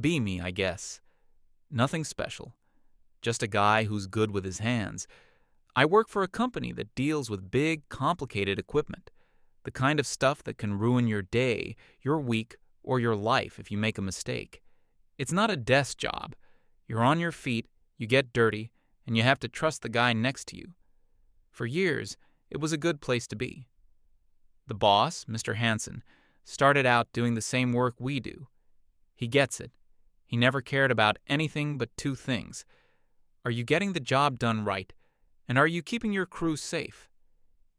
be me, I guess. Nothing special. Just a guy who's good with his hands. I work for a company that deals with big, complicated equipment. The kind of stuff that can ruin your day, your week, or your life if you make a mistake. It's not a desk job. You're on your feet, you get dirty, and you have to trust the guy next to you. For years, it was a good place to be. The boss, Mr. Hansen, started out doing the same work we do. He gets it. He never cared about anything but two things. Are you getting the job done right? And are you keeping your crew safe?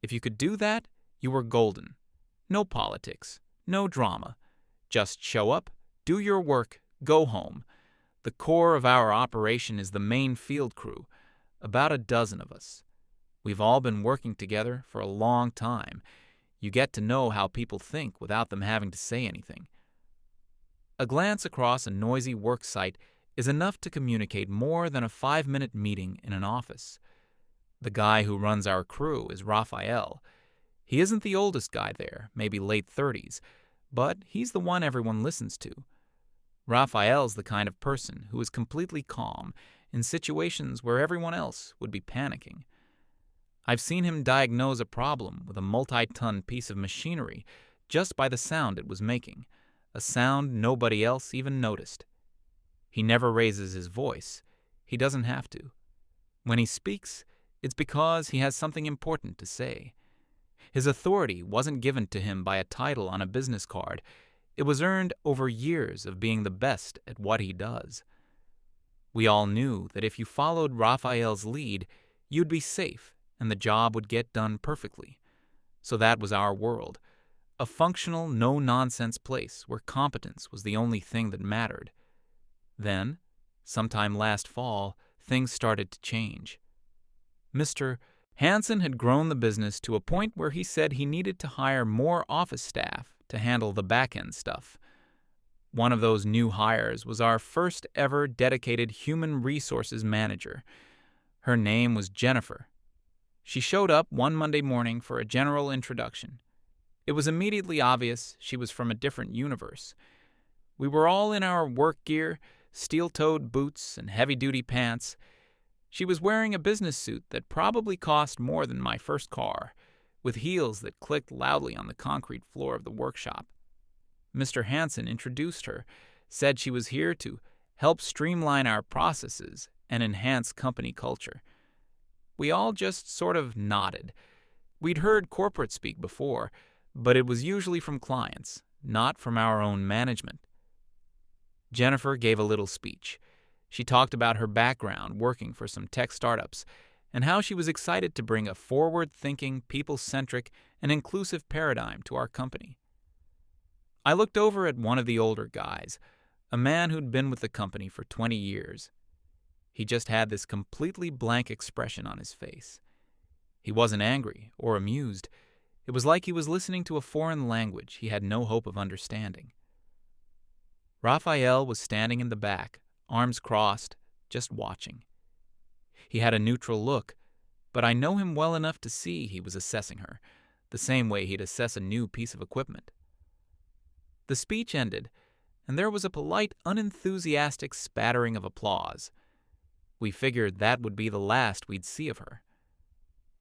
If you could do that, you were golden. No politics, no drama. Just show up, do your work, go home. The core of our operation is the main field crew, about a dozen of us. We've all been working together for a long time. You get to know how people think without them having to say anything. A glance across a noisy work site is enough to communicate more than a 5-minute meeting in an office. The guy who runs our crew is Raphael. He isn't the oldest guy there, maybe late 30s, but he's the one everyone listens to. Raphael's the kind of person who is completely calm in situations where everyone else would be panicking. I've seen him diagnose a problem with a multi-ton piece of machinery just by the sound it was making, a sound nobody else even noticed. He never raises his voice. He doesn't have to. When he speaks, it's because he has something important to say. His authority wasn't given to him by a title on a business card. It was earned over years of being the best at what he does. We all knew that if you followed Raphael's lead, you'd be safe and the job would get done perfectly. So that was our world, a functional, no-nonsense place where competence was the only thing that mattered. Then, sometime last fall, things started to change. Mr. Hansen had grown the business to a point where he said he needed to hire more office staff to handle the back-end stuff. One of those new hires was our first ever dedicated human resources manager. Her name was Jennifer. She showed up one Monday morning for a general introduction. It was immediately obvious she was from a different universe. We were all in our work gear, steel-toed boots and heavy-duty pants. She was wearing a business suit that probably cost more than my first car, with heels that clicked loudly on the concrete floor of the workshop. Mr. Hansen introduced her, said she was here to help streamline our processes and enhance company culture. We all just sort of nodded. We'd heard corporate speak before, but it was usually from clients, not from our own management. Jennifer gave a little speech. She talked about her background working for some tech startups and how she was excited to bring a forward-thinking, people-centric, and inclusive paradigm to our company. I looked over at one of the older guys, a man who'd been with the company for 20 years. He just had this completely blank expression on his face. He wasn't angry or amused. It was like he was listening to a foreign language he had no hope of understanding. Raphael was standing in the back, arms crossed, just watching. He had a neutral look, but I know him well enough to see he was assessing her, the same way he'd assess a new piece of equipment. The speech ended, and there was a polite, unenthusiastic spattering of applause. We figured that would be the last we'd see of her.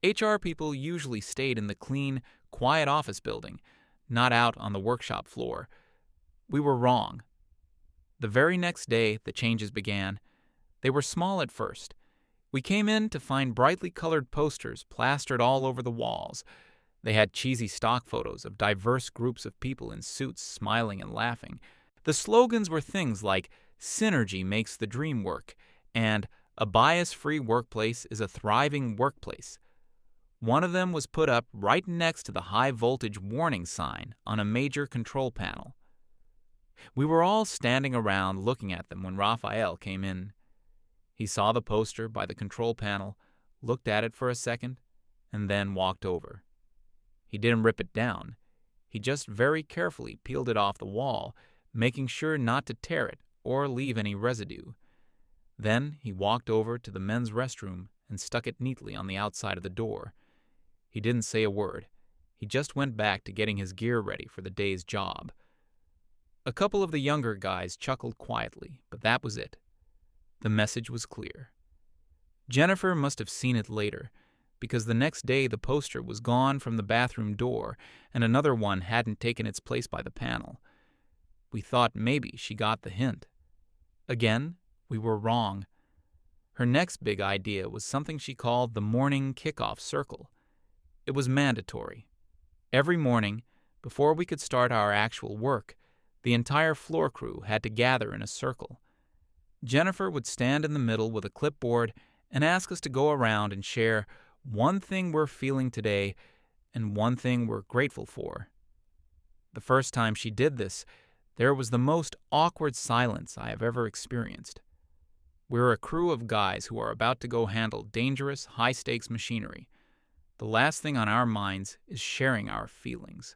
HR people usually stayed in the clean, quiet office building, not out on the workshop floor. We were wrong. The very next day, the changes began. They were small at first. We came in to find brightly colored posters plastered all over the walls. They had cheesy stock photos of diverse groups of people in suits smiling and laughing. The slogans were things like, "Synergy makes the dream work," and "A bias-free workplace is a thriving workplace." One of them was put up right next to the high-voltage warning sign on a major control panel. We were all standing around looking at them when Raphael came in. He saw the poster by the control panel, looked at it for a second, and then walked over. He didn't rip it down. He just very carefully peeled it off the wall, making sure not to tear it or leave any residue. Then he walked over to the men's restroom and stuck it neatly on the outside of the door. He didn't say a word. He just went back to getting his gear ready for the day's job. A couple of the younger guys chuckled quietly, but that was it. The message was clear. Jennifer must have seen it later, because the next day the poster was gone from the bathroom door and another one hadn't taken its place by the panel. We thought maybe she got the hint. Again, we were wrong. Her next big idea was something she called the morning kickoff circle. It was mandatory. Every morning, before we could start our actual work, the entire floor crew had to gather in a circle. Jennifer would stand in the middle with a clipboard and ask us to go around and share one thing we're feeling today and one thing we're grateful for. The first time she did this, there was the most awkward silence I have ever experienced. We're a crew of guys who are about to go handle dangerous, high-stakes machinery. The last thing on our minds is sharing our feelings.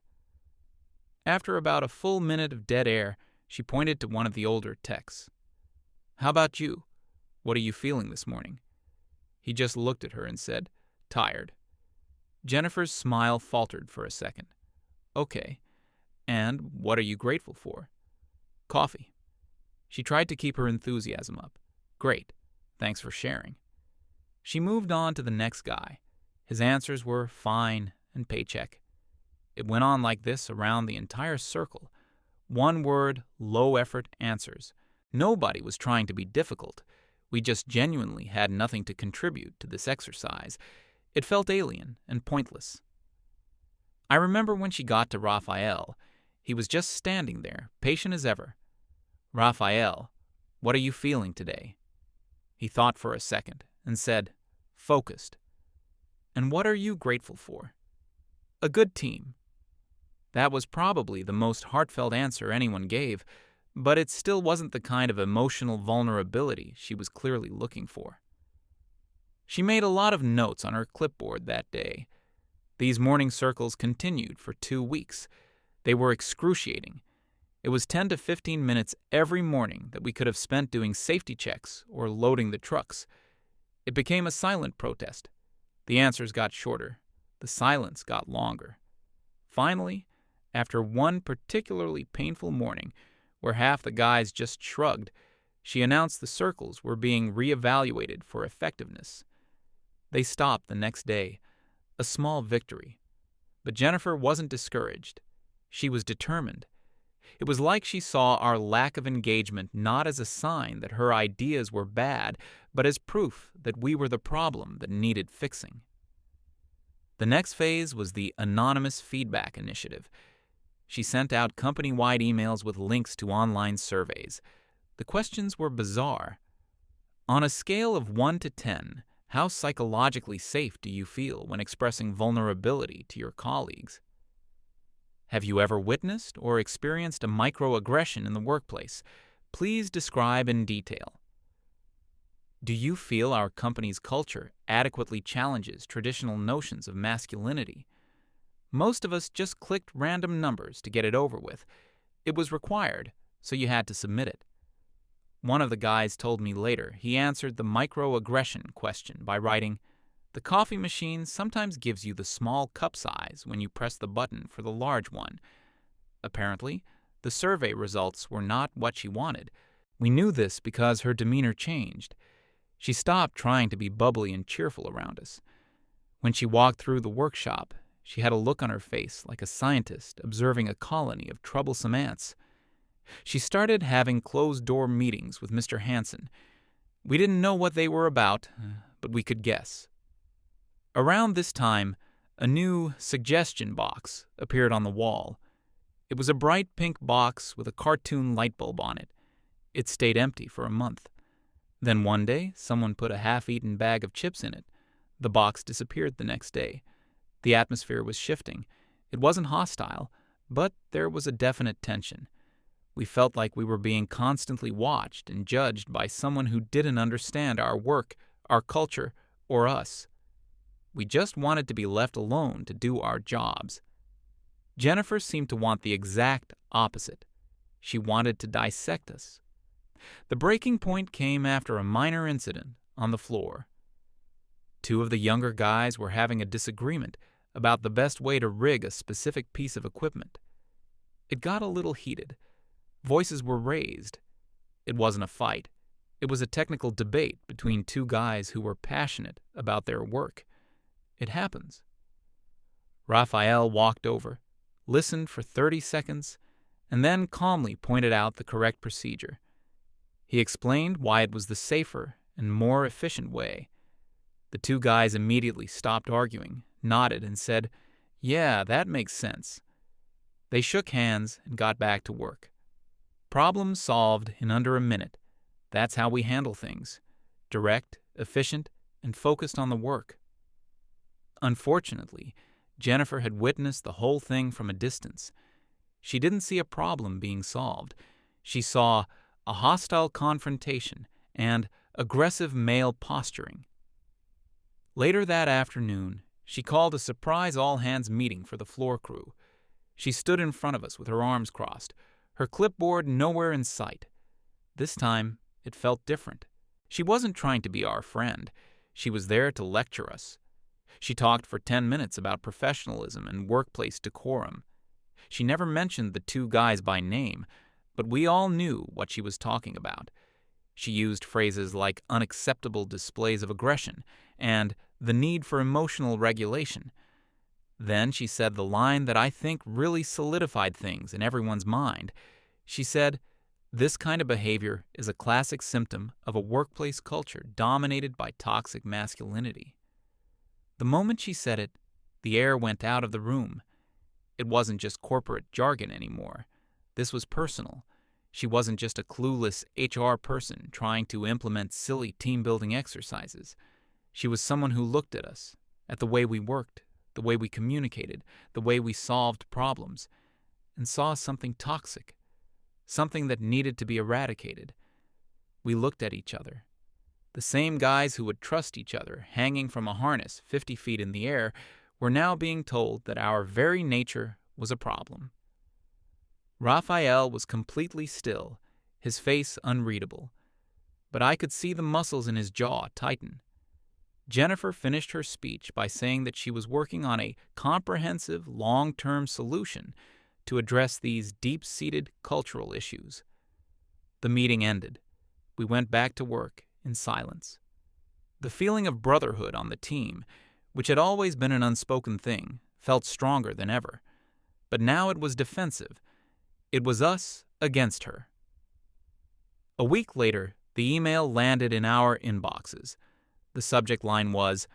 After about a full minute of dead air, she pointed to one of the older techs. "How about you? What are you feeling this morning?" He just looked at her and said, "Tired." Jennifer's smile faltered for a second. "Okay. And what are you grateful for?" "Coffee." She tried to keep her enthusiasm up. "Great. Thanks for sharing." She moved on to the next guy. His answers were fine and paycheck. It went on like this around the entire circle. One-word, low-effort answers. Nobody was trying to be difficult. We just genuinely had nothing to contribute to this exercise. It felt alien and pointless. I remember when she got to Raphael. He was just standing there, patient as ever. "Raphael, what are you feeling today?" He thought for a second and said, "Focused." "And what are you grateful for?" "A good team." That was probably the most heartfelt answer anyone gave, but it still wasn't the kind of emotional vulnerability she was clearly looking for. She made a lot of notes on her clipboard that day. These morning circles continued for 2 weeks. They were excruciating. It was 10 to 15 minutes every morning that we could have spent doing safety checks or loading the trucks. It became a silent protest. The answers got shorter. The silence got longer. Finally, after one particularly painful morning, where half the guys just shrugged, she announced the circles were being reevaluated for effectiveness. They stopped the next day, a small victory. But Jennifer wasn't discouraged. She was determined. It was like she saw our lack of engagement not as a sign that her ideas were bad, but as proof that we were the problem that needed fixing. The next phase was the Anonymous Feedback Initiative. She sent out company-wide emails with links to online surveys. The questions were bizarre. On a scale of 1 to 10, how psychologically safe do you feel when expressing vulnerability to your colleagues? Have you ever witnessed or experienced a microaggression in the workplace? Please describe in detail. Do you feel our company's culture adequately challenges traditional notions of masculinity? Most of us just clicked random numbers to get it over with. It was required, so you had to submit it. One of the guys told me later he answered the microaggression question by writing, "The coffee machine sometimes gives you the small cup size when you press the button for the large one." Apparently, the survey results were not what she wanted. We knew this because her demeanor changed. She stopped trying to be bubbly and cheerful around us. When she walked through the workshop, she had a look on her face like a scientist observing a colony of troublesome ants. She started having closed-door meetings with Mr. Hansen. We didn't know what they were about, but we could guess. Around this time, a new suggestion box appeared on the wall. It was a bright pink box with a cartoon light bulb on it. It stayed empty for a month. Then one day, someone put a half-eaten bag of chips in it. The box disappeared the next day. The atmosphere was shifting. It wasn't hostile, but there was a definite tension. We felt like we were being constantly watched and judged by someone who didn't understand our work, our culture, or us. We just wanted to be left alone to do our jobs. Jennifer seemed to want the exact opposite. She wanted to dissect us. The breaking point came after a minor incident on the floor. 2 of the younger guys were having a disagreement about the best way to rig a specific piece of equipment. It got a little heated. Voices were raised. It wasn't a fight. It was a technical debate between two guys who were passionate about their work. It happens. Raphael walked over, listened for 30 seconds, and then calmly pointed out the correct procedure. He explained why it was the safer and more efficient way. The two guys immediately stopped arguing, nodded, and said, "Yeah, that makes sense." They shook hands and got back to work. Problem solved in under a minute. That's how we handle things. Direct, efficient, and focused on the work. Unfortunately, Jennifer had witnessed the whole thing from a distance. She didn't see a problem being solved. She saw a hostile confrontation and aggressive male posturing. Later that afternoon, she called a surprise all-hands meeting for the floor crew. She stood in front of us with her arms crossed, her clipboard nowhere in sight. This time, it felt different. She wasn't trying to be our friend. She was there to lecture us. She talked for 10 minutes about professionalism and workplace decorum. She never mentioned the two guys by name, but we all knew what she was talking about. She used phrases like unacceptable displays of aggression and the need for emotional regulation. Then she said the line that I think really solidified things in everyone's mind. She said, "This kind of behavior is a classic symptom of a workplace culture dominated by toxic masculinity." The moment she said it, the air went out of the room. It wasn't just corporate jargon anymore. This was personal. She wasn't just a clueless HR person trying to implement silly team-building exercises. She was someone who looked at us, at the way we worked, the way we communicated, the way we solved problems, and saw something toxic, something that needed to be eradicated. We looked at each other. The same guys who would trust each other hanging from a harness 50 feet in the air were now being told that our very nature was a problem. Raphael was completely still, his face unreadable, but I could see the muscles in his jaw tighten. Jennifer finished her speech by saying that she was working on a comprehensive, long-term solution to address these deep-seated cultural issues. The meeting ended. We went back to work in silence. The feeling of brotherhood on the team, which had always been an unspoken thing, felt stronger than ever. But now it was defensive. It was us against her. A week later, the email landed in our inboxes. The subject line was,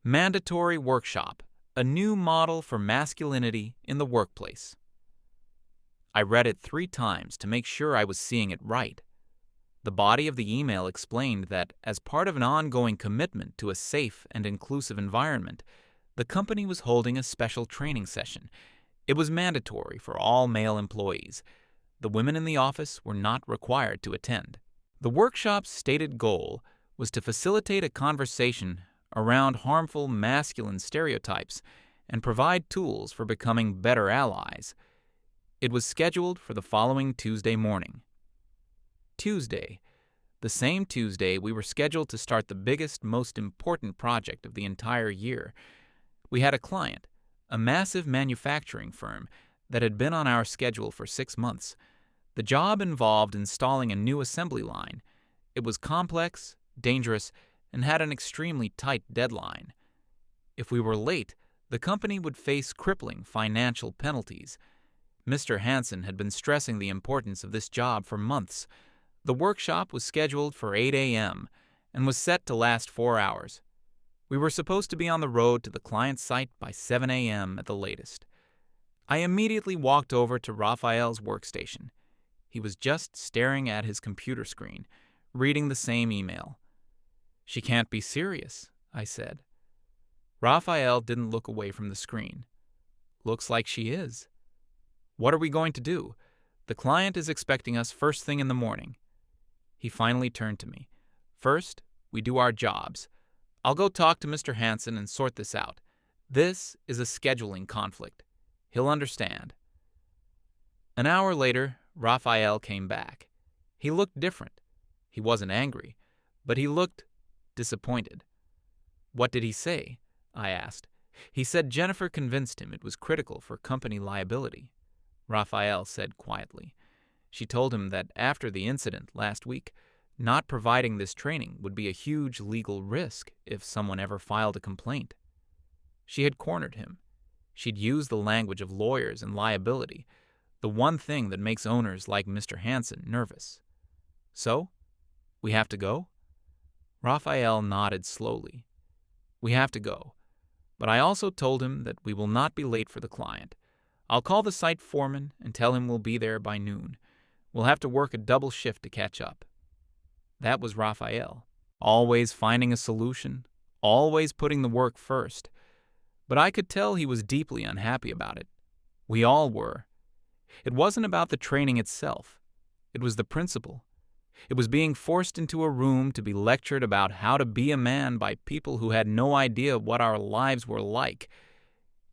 "Mandatory Workshop, a new model for masculinity in the workplace." I read it 3 times to make sure I was seeing it right. The body of the email explained that as part of an ongoing commitment to a safe and inclusive environment, the company was holding a special training session. It was mandatory for all male employees. The women in the office were not required to attend. The workshop's stated goal was to facilitate a conversation around harmful masculine stereotypes and provide tools for becoming better allies. It was scheduled for the following Tuesday morning. Tuesday, the same Tuesday we were scheduled to start the biggest, most important project of the entire year. We had a client, a massive manufacturing firm that had been on our schedule for 6 months. The job involved installing a new assembly line. It was complex, dangerous, and had an extremely tight deadline. If we were late, the company would face crippling financial penalties. Mr. Hansen had been stressing the importance of this job for months. The workshop was scheduled for 8 a.m. and was set to last 4 hours. We were supposed to be on the road to the client's site by 7 a.m. at the latest. I immediately walked over to Raphael's workstation. He was just staring at his computer screen, reading the same email. "She can't be serious," I said. Raphael didn't look away from the screen. "Looks like she is." "What are we going to do? The client is expecting us first thing in the morning." He finally turned to me. "First, we do our jobs. I'll go talk to Mr. Hansen and sort this out. This is a scheduling conflict. He'll understand." An hour later, Raphael came back. He looked different. He wasn't angry, but he looked disappointed. "What did he say?" I asked. "He said Jennifer convinced him it was critical for company liability," Raphael said quietly. She told him that after the incident last week, not providing this training would be a huge legal risk if someone ever filed a complaint. She had cornered him. She'd used the language of lawyers and liability, the one thing that makes owners like Mr. Hansen nervous. So, we have to go? Raphael nodded slowly. We have to go. But I also told him that we will not be late for the client. I'll call the site foreman and tell him we'll be there by noon. We'll have to work a double shift to catch up. That was Raphael, always finding a solution, always putting the work first. But I could tell he was deeply unhappy about it. We all were. It wasn't about the training itself. It was the principle. It was being forced into a room to be lectured about how to be a man by people who had no idea what our lives were like.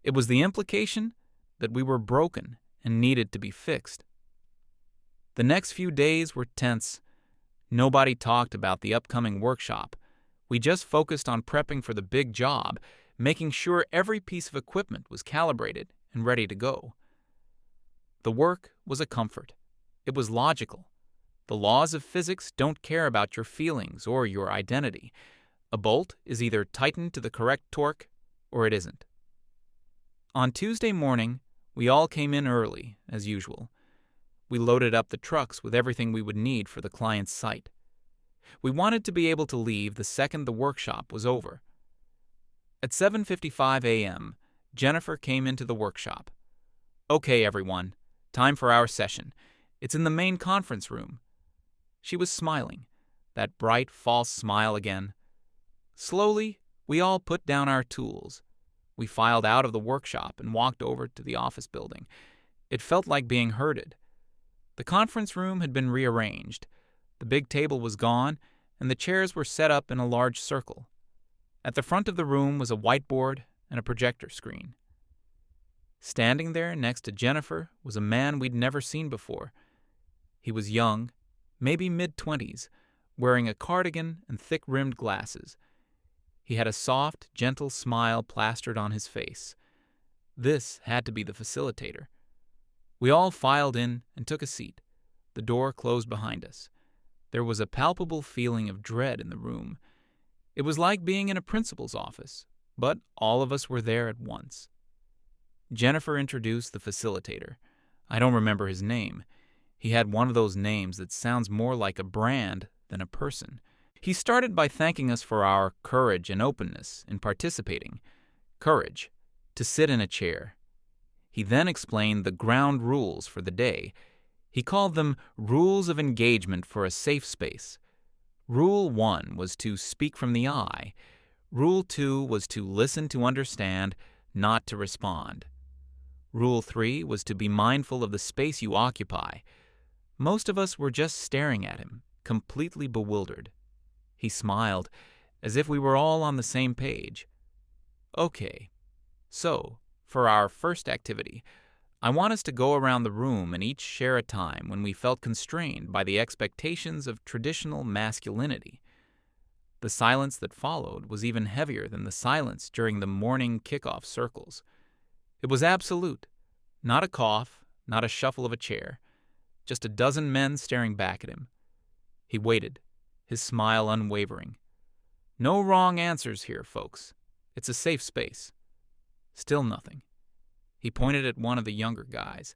It was the implication that we were broken and needed to be fixed. The next few days were tense. Nobody talked about the upcoming workshop. We just focused on prepping for the big job, making sure every piece of equipment was calibrated and ready to go. The work was a comfort. It was logical. The laws of physics don't care about your feelings or your identity. A bolt is either tightened to the correct torque or it isn't. On Tuesday morning, we all came in early, as usual. We loaded up the trucks with everything we would need for the client's site. We wanted to be able to leave the second the workshop was over. At 7:55 a.m., Jennifer came into the workshop. Okay, everyone, time for our session. It's in the main conference room. She was smiling, that bright, false smile again. Slowly, we all put down our tools. We filed out of the workshop and walked over to the office building. It felt like being herded. The conference room had been rearranged. The big table was gone, and the chairs were set up in a large circle. At the front of the room was a whiteboard and a projector screen. Standing there next to Jennifer was a man we'd never seen before. He was young, maybe mid-20s, wearing a cardigan and thick-rimmed glasses. He had a soft, gentle smile plastered on his face. This had to be the facilitator. We all filed in and took a seat. The door closed behind us. There was a palpable feeling of dread in the room. It was like being in a principal's office, but all of us were there at once. Jennifer introduced the facilitator. I don't remember his name. He had one of those names that sounds more like a brand than a person. He started by thanking us for our courage and openness in participating. Courage, to sit in a chair. He then explained the ground rules for the day. He called them rules of engagement for a safe space. Rule 1 was to speak from the eye. Rule 2 was to listen to understand, not to respond. Rule 3 was to be mindful of the space you occupy. Most of us were just staring at him, completely bewildered. He smiled, as if we were all on the same page. Okay, so, for our first activity, I want us to go around the room and each share a time when we felt constrained by the expectations of traditional masculinity. The silence that followed was even heavier than the silence during the morning kickoff circles. It was absolute. Not a cough, not a shuffle of a chair. Just a dozen men staring back at him. He waited, his smile unwavering. No wrong answers here, folks. It's a safe space. Still nothing. He pointed at one of the younger guys.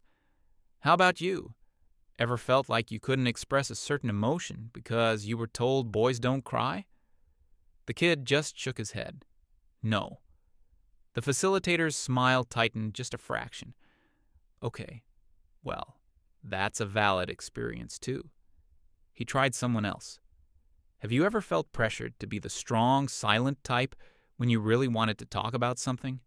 How about you? Ever felt like you couldn't express a certain emotion because you were told boys don't cry? The kid just shook his head. No. The facilitator's smile tightened just a fraction. Okay, well, that's a valid experience too. He tried someone else. Have you ever felt pressured to be the strong, silent type when you really wanted to talk about something?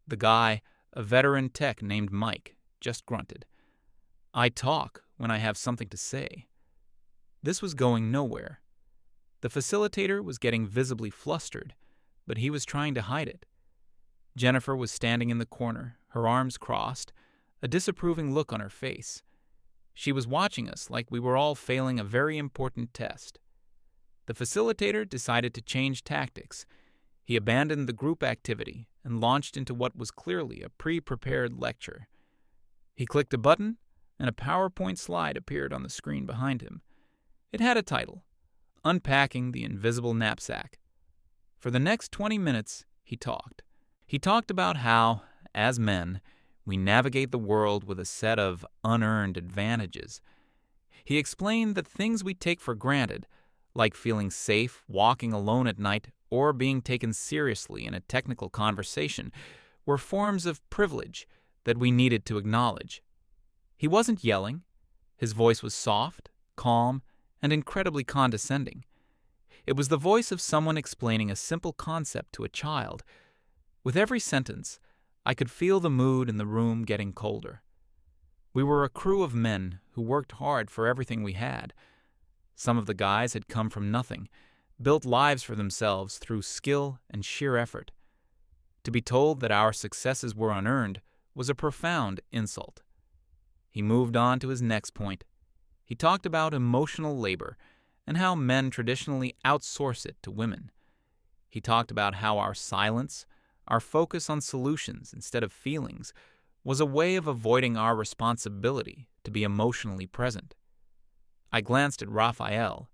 The guy, a veteran tech named Mike, just grunted. I talk when I have something to say. This was going nowhere. The facilitator was getting visibly flustered, but he was trying to hide it. Jennifer was standing in the corner, her arms crossed, a disapproving look on her face. She was watching us like we were all failing a very important test. The facilitator decided to change tactics. He abandoned the group activity and launched into what was clearly a pre-prepared lecture. He clicked a button, and a PowerPoint slide appeared on the screen behind him. It had a title, Unpacking the Invisible Knapsack. For the next 20 minutes, he talked. He talked about how, as men, we navigate the world with a set of unearned advantages. He explained that things we take for granted, like feeling safe walking alone at night or being taken seriously in a technical conversation, were forms of privilege that we needed to acknowledge. He wasn't yelling. His voice was soft, calm, and incredibly condescending. It was the voice of someone explaining a simple concept to a child. With every sentence, I could feel the mood in the room getting colder. We were a crew of men who worked hard for everything we had. Some of the guys had come from nothing, built lives for themselves through skill and sheer effort. To be told that our successes were unearned was a profound insult. He moved on to his next point. He talked about emotional labor and how men traditionally outsource it to women. He talked about how our silence, our focus on solutions instead of feelings, was a way of avoiding our responsibility to be emotionally present. I glanced at Raphael.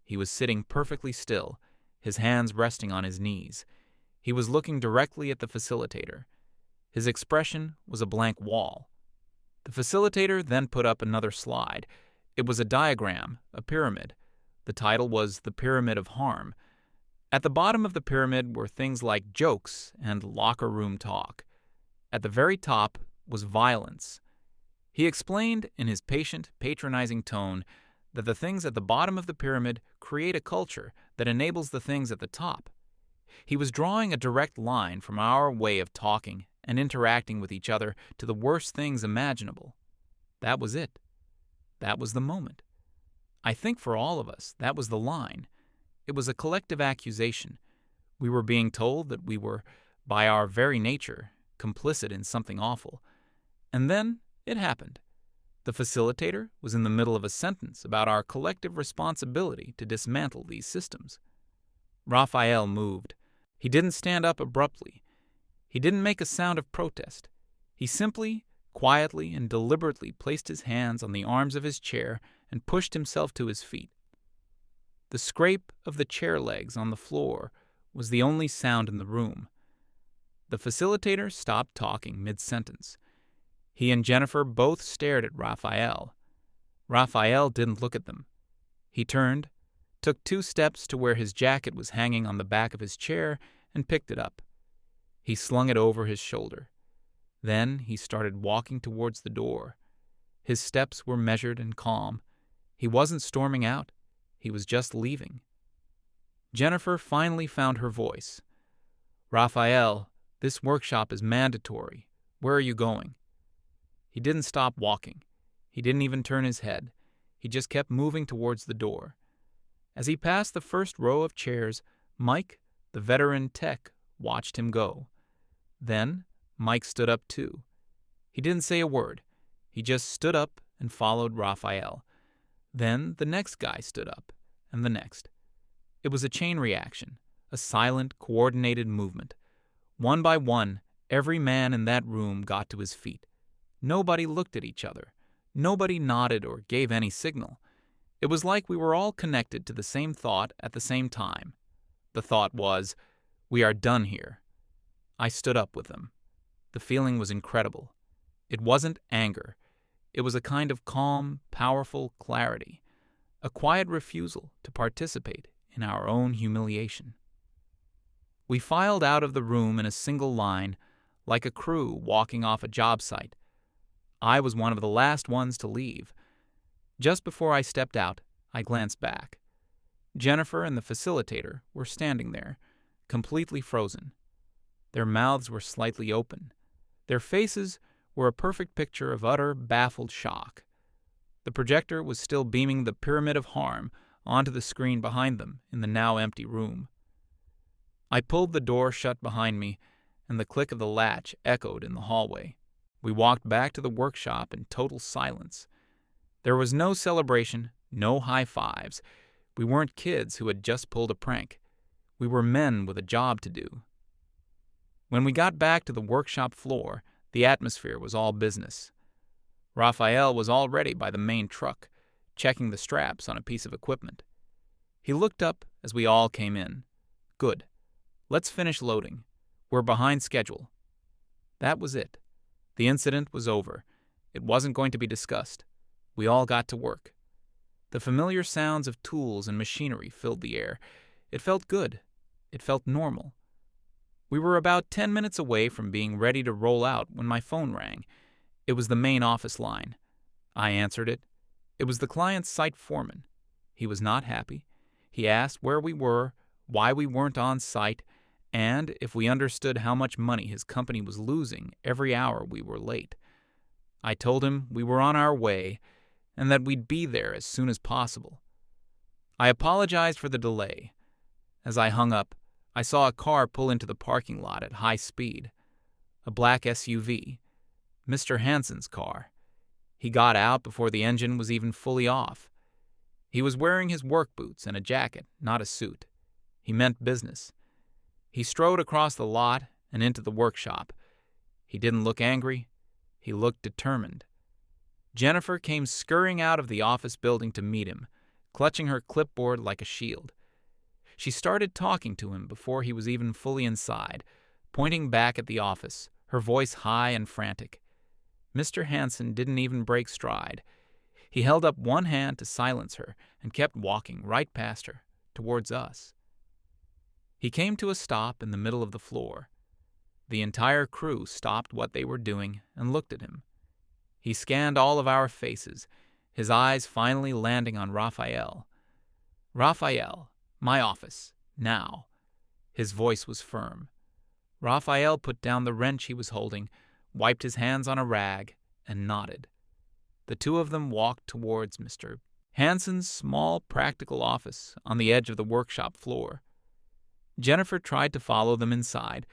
He was sitting perfectly still, his hands resting on his knees. He was looking directly at the facilitator. His expression was a blank wall. The facilitator then put up another slide. It was a diagram, a pyramid. The title was The Pyramid of Harm. At the bottom of the pyramid were things like jokes and locker room talk. At the very top was violence. He explained in his patient, patronizing tone that the things at the bottom of the pyramid create a culture that enables the things at the top. He was drawing a direct line from our way of talking and interacting with each other to the worst things imaginable. That was it. That was the moment. I think for all of us, that was the line. It was a collective accusation. We were being told that we were, by our very nature, complicit in something awful. And then it happened. The facilitator was in the middle of a sentence about our collective responsibility to dismantle these systems. Raphael moved. He didn't stand up abruptly. He didn't make a sound of protest. He simply, quietly, and deliberately placed his hands on the arms of his chair and pushed himself to his feet. The scrape of the chair legs on the floor was the only sound in the room. The facilitator stopped talking mid-sentence. He and Jennifer both stared at Raphael. Raphael didn't look at them. He turned, took 2 steps to where his jacket was hanging on the back of his chair, and picked it up. He slung it over his shoulder. Then he started walking towards the door. His steps were measured and calm. He wasn't storming out. He was just leaving. Jennifer finally found her voice. "Raphael, this workshop is mandatory. Where are you going?" He didn't stop walking. He didn't even turn his head. He just kept moving towards the door. As he passed the first row of chairs, Mike, the veteran tech, watched him go. Then Mike stood up too. He didn't say a word. He just stood up and followed Raphael. Then the next guy stood up, and the next. It was a chain reaction, a silent, coordinated movement. One by one, every man in that room got to his feet. Nobody looked at each other. Nobody nodded or gave any signal. It was like we were all connected to the same thought at the same time. The thought was, "We are done here." I stood up with them. The feeling was incredible. It wasn't anger. It was a kind of calm, powerful clarity, a quiet refusal to participate in our own humiliation. We filed out of the room in a single line, like a crew walking off a job site. I was one of the last ones to leave. Just before I stepped out, I glanced back. Jennifer and the facilitator were standing there, completely frozen. Their mouths were slightly open. Their faces were a perfect picture of utter, baffled shock. The projector was still beaming the Pyramid of Harm onto the screen behind them in the now empty room. I pulled the door shut behind me, and the click of the latch echoed in the hallway. We walked back to the workshop in total silence. There was no celebration, no high fives. We weren't kids who had just pulled a prank. We were men with a job to do. When we got back to the workshop floor, the atmosphere was all business. Raphael was already by the main truck, checking the straps on a piece of equipment. He looked up as we all came in. Good. Let's finish loading. We're behind schedule. That was it. The incident was over. It wasn't going to be discussed. We all got to work. The familiar sounds of tools and machinery filled the air. It felt good. It felt normal. We were about 10 minutes away from being ready to roll out when my phone rang. It was the main office line. I answered it. It was the client's site foreman. He was not happy. He asked where we were, why we weren't on site, and if we understood how much money his company was losing every hour we were late. I told him we were on our way and that we'd be there as soon as possible. I apologized for the delay. As I hung up, I saw a car pull into the parking lot at high speed. A black SUV. Mr. Hansen's car. He got out before the engine was even fully off. He was wearing his work boots and a jacket, not a suit. He meant business. He strode across the lot and into the workshop. He didn't look angry. He looked determined. Jennifer came scurrying out of the office building to meet him, clutching her clipboard like a shield. She started talking to him before he was even fully inside, pointing back at the office, her voice high and frantic. Mr. Hansen didn't even break stride. He held up one hand to silence her and kept walking right past her, towards us. He came to a stop in the middle of the floor. The entire crew stopped what they were doing and looked at him. He scanned all of our faces, his eyes finally landing on Raphael. "Raphael, my office, now." His voice was firm. Raphael put down the wrench he was holding, wiped his hands on a rag, and nodded. The two of them walked towards Mr. Hansen's small, practical office on the edge of the workshop floor. Jennifer tried to follow them inside,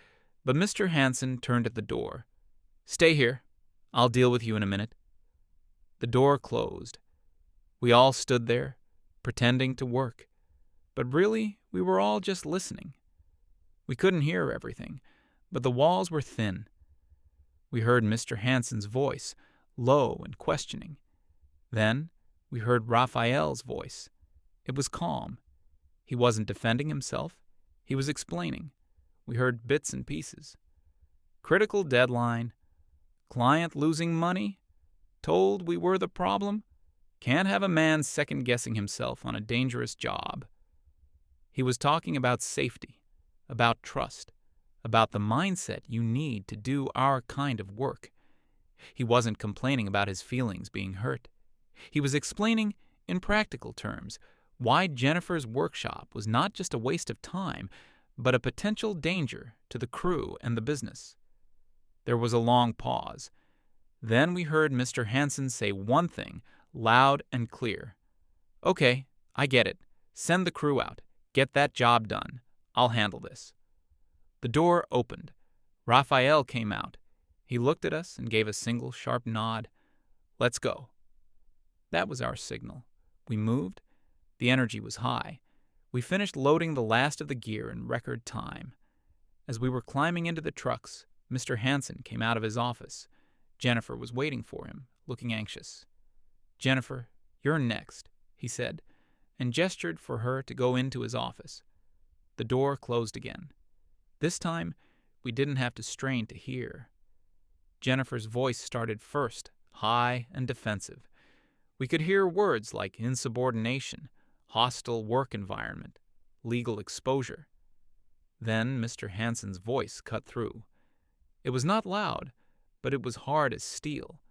but Mr. Hansen turned at the door. "Stay here. I'll deal with you in a minute." The door closed. We all stood there, pretending to work, but really we were all just listening. We couldn't hear everything, but the walls were thin. We heard Mr. Hansen's voice, low and questioning. Then we heard Raphael's voice. It was calm. He wasn't defending himself. He was explaining. We heard bits and pieces. Critical deadline. Client losing money. Told we were the problem. Can't have a man second-guessing himself on a dangerous job. He was talking about safety, about trust, about the mindset you need to do our kind of work. He wasn't complaining about his feelings being hurt. He was explaining, in practical terms, why Jennifer's workshop was not just a waste of time, but a potential danger to the crew and the business. There was a long pause. Then we heard Mr. Hansen say one thing, loud and clear. "Okay, I get it. Send the crew out. Get that job done. I'll handle this." The door opened. Raphael came out. He looked at us and gave a single sharp nod. "Let's go." That was our signal. We moved. The energy was high. We finished loading the last of the gear in record time. As we were climbing into the trucks, Mr. Hansen came out of his office. Jennifer was waiting for him, looking anxious. "Jennifer, you're next," he said, and gestured for her to go into his office. The door closed again. This time, we didn't have to strain to hear. Jennifer's voice started first, high and defensive. We could hear words like insubordination, hostile work environment, legal exposure. Then Mr. Hansen's voice cut through. It was not loud, but it was hard as steel.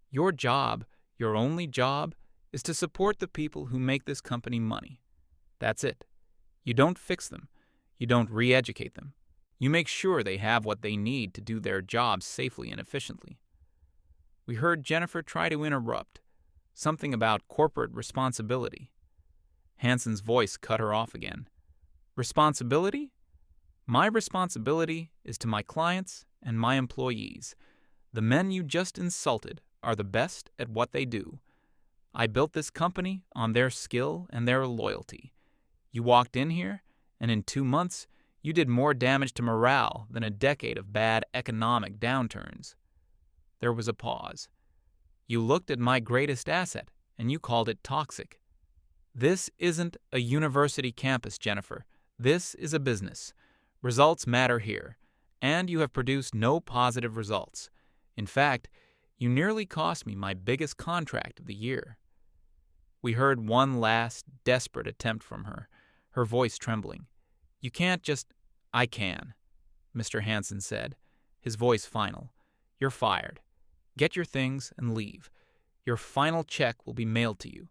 "Your job, your only job, is to support the people who make this company money. That's it. You don't fix them. You don't re-educate them. You make sure they have what they need to do their jobs safely and efficiently." We heard Jennifer try to interrupt, something about corporate responsibility. Hansen's voice cut her off again. "Responsibility? My responsibility is to my clients and my employees. The men you just insulted are the best at what they do. I built this company on their skill and their loyalty. You walked in here, and in 2 months, you did more damage to morale than a decade of bad economic downturns." There was a pause. You looked at my greatest asset, and you called it toxic. This isn't a university campus, Jennifer. This is a business. Results matter here, and you have produced no positive results. In fact, you nearly cost me my biggest contract of the year." We heard one last, desperate attempt from her, her voice trembling. "You can't just—" "I can," Mr. Hansen said, his voice final. "You're fired. Get your things and leave. Your final check will be mailed to you."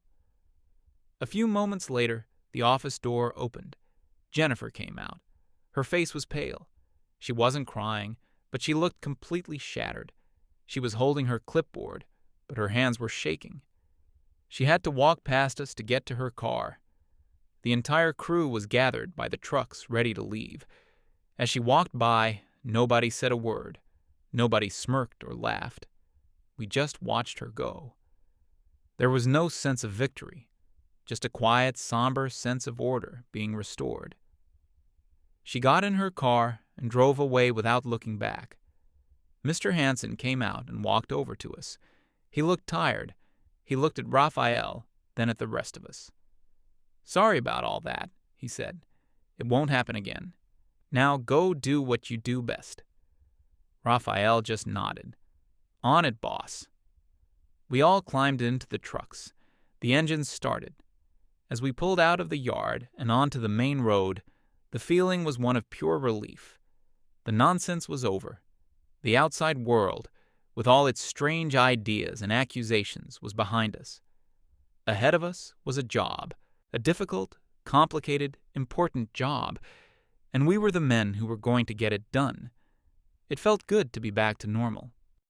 A few moments later, the office door opened. Jennifer came out. Her face was pale. She wasn't crying, but she looked completely shattered. She was holding her clipboard, but her hands were shaking. She had to walk past us to get to her car. The entire crew was gathered by the trucks ready to leave. As she walked by, nobody said a word. Nobody smirked or laughed. We just watched her go. There was no sense of victory, just a quiet, somber sense of order being restored. She got in her car and drove away without looking back. Mr. Hansen came out and walked over to us. He looked tired. He looked at Raphael, then at the rest of us. "Sorry about all that," he said. "It won't happen again. Now go do what you do best." Raphael just nodded. "On it, boss." We all climbed into the trucks. The engines started. As we pulled out of the yard and onto the main road, the feeling was one of pure relief. The nonsense was over. The outside world, with all its strange ideas and accusations, was behind us. Ahead of us was a job, a difficult, complicated, important job, and we were the men who were going to get it done. It felt good to be back to normal.